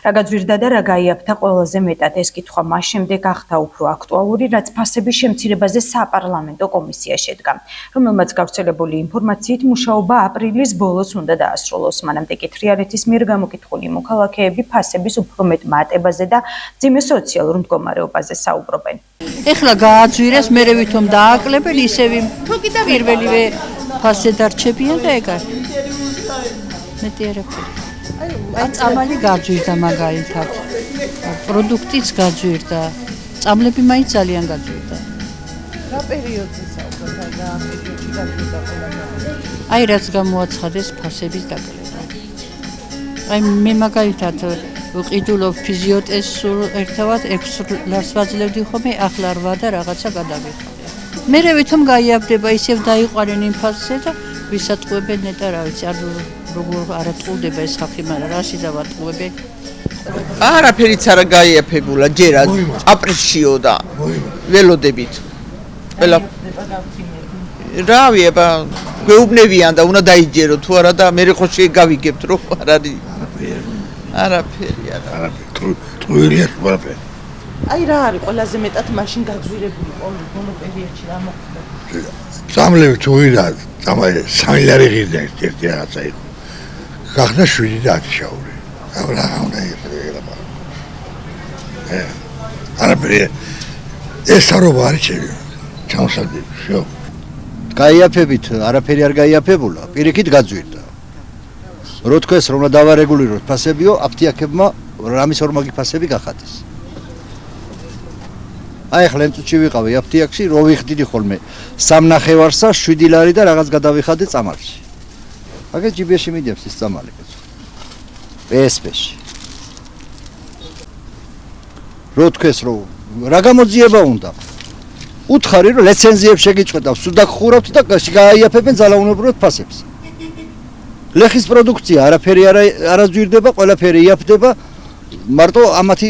რა გაძვირდა და რა გაიაფთა ყველაზე მეტად ეს კითხვა მას შემდეგ გახდა უფრო აქტუალური, რაც ფასების შემცირებაზე საპარლამენტო კომისია შედგა, რომელმაც გავრცელებული ინფორმაციით მუშაობა აპრილის ბოლოს უნდა დაასრულოს. მანამდე კი თრიალეთის მიერ გამოკითხული მოქალაქეები ფასების უფრო მეტ მატებაზე და მძიმე სოციალურ მდგომარეობაზე საუბრობენ. ეხლა გააძვირეს, მერე ვითომ დააკლებენ, ისევ პირველივე ფასზე დარჩებიან და ეგ არის. მეტი არაფერი. წამალი გაძვირდა მაგალითად. პროდუქტიც გაძვირდა. წამლები მაინც ძალიან გაძვირდა. რა პერიოდზე საუბრობთ და ამ პერიოდში გაძვირდა ყველა? აი რაც გამოაცხადეს ფასების დაკლება. აი მე მაგალითად ვყიდულობ ფიზიოტესტს ერთად 6 ლარს ვაძლევდი ხოლმე, ახლა 8 და რაღაცა გადავიხადე. მერე ვითომ გაიაფდება, ისევ დაიყვანენ იმ ფასზე და ვისატყუებენ ნეტა რა ვიცი, არ როგორ არ ატყუდება ეს ხალხი, მაგრამ რაში დავატყუებენ? არაფერიც არ გაიაფებულა, ჯერა აპრეშიო და ველოდებით. ყველა რავი, აბა გვეუბნებიან და უნდა დაიჯერო თუ არა და მე ხო შეგავიგებთ რომ არ არის. არაფერი არა. ტყუილია ყველაფერი. აი რა არის ყველაზე მეტად მაშინ გაძვირებული ბოლო პერიოდში რა მოხდა? წამლები თუ ვირა, წამალი 3 ლარი ღირდა ერთი რაღაცა იყო. გახდა 7 და 10 შაური. რა უნდა იყიდე. არაფერი ეს არობა არის ჩემი. ჩამოსადები, შო. გაიაფებით, არაფერი არ გაიაფებულა, პირიქით გაძვირდა. რო თქვეს რომ დავარეგულიროთ ფასებიო, აფთიაქებმა რამის ორმაგი ფასები გახადეს. აი ახლა წუთში ვიყავი აფთიაქში, რო ვიხდიდი ხოლმე 3.5-სა 7 ლარი და რაღაც გადავიხადე წამალში. აგერ ჯიბეში მიდევს ის წამალი. PSP-ში. რო თქვეს რომ რა გამოძიება უნდა? უთხარი რომ ლიცენზიებს შეგიჭყვეტავ, სულ დაგხურავთ და გააიაფებენ ძალაუნებრივად ფასებს. ლეხის პროდუქცია არაფერი არ ძვირდება, ყველაფერი იაფდება, მარტო ამათი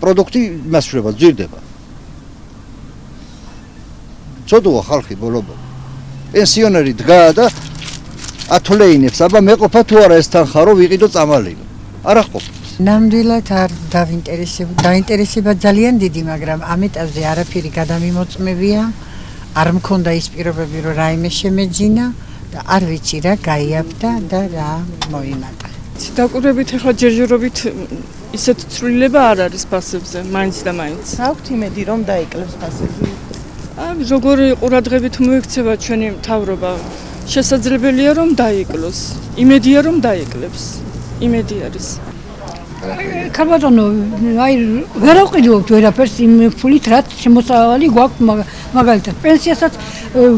პროდუქტი იმას შვება, ძვირდება. ცოდუა ხალხი ბოლო-ბოლო. პენსიონერი დგა და ათვლეინებს, აბა მეყოფა თუ არა ეს თანხა რომ ვიყიდო წამალი. არა ყოფს. ნამდვილად არ დაინტერესება ძალიან დიდი, მაგრამ ამ ეტაპზე არაფერი გადამიმოწმებია, არ მქონდა ის პირობები, რომ რაიმე შემეძინა და არ ვიცი რა გაიაფდა და რა მოიმატა. დაკვირვებით ახლა ჯერჯერობით ისეთ ცვლილება არ არის ფასებზე, მაინც და მაინც. აქვთ იმედი რომ დაიკლებს ფასები? როგორი ყურადღებით მოექცევა ჩვენი მთავრობა, შესაძლებელია რომ დაიკლოს. იმედია რომ დაიკლებს. იმედი არის. ქალბატონო, აი ვერ ავყიდულობთ ვერაფერს იმ ფულით, რაც შემოსავალი გვაქვს მაგალითად პენსიასაც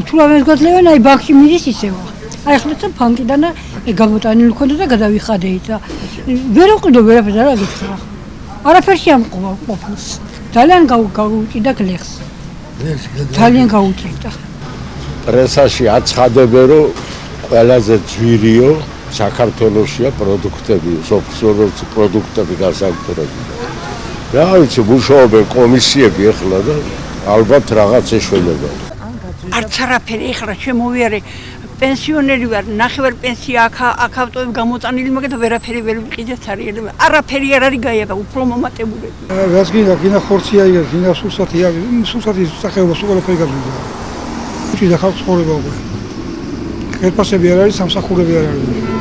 თუ რამეს გვაძლევენ, აი ბანკში მიდის ისევა. აი ხლეცა ბანკიდან გამოტანილი ქონდა და გადავიხადე ისა. ვერ ავყიდო ვერაფერს არა გიქცევა. არაფერში ამყობა ყოფილს. ძალიან გაუჭიდა გლეხს. ძალიან გაუჭირდა. პრესაში აცხადებენ რომ ყველაზე ძვირიო საქართველოსია პროდუქტები, სოფლის პროდუქტები გასაკუთრებული. რა ვიცი, მუშაობენ კომისიები ახლა და ალბათ რაღაც ეშველება. არც არაფერი ახლა შემოვიარე პენსიონერი ვარ, ნახევარ პენსია აქ ავტოებ გამოწანილი, მაგრამ ვერაფერი ვერ ვიყიდე ცარიელი. არაფერი არ არის გაიაფა, უფრო მომატებულები. რაც გინდა ხორცია იგივე, გინდა სუსათია, სუსათის სახეობა ყველაფერი გაძვირდა. უჩი და ხალხს ხორება უკვე. ხელფასები არ არის, სამსახურები არ არის.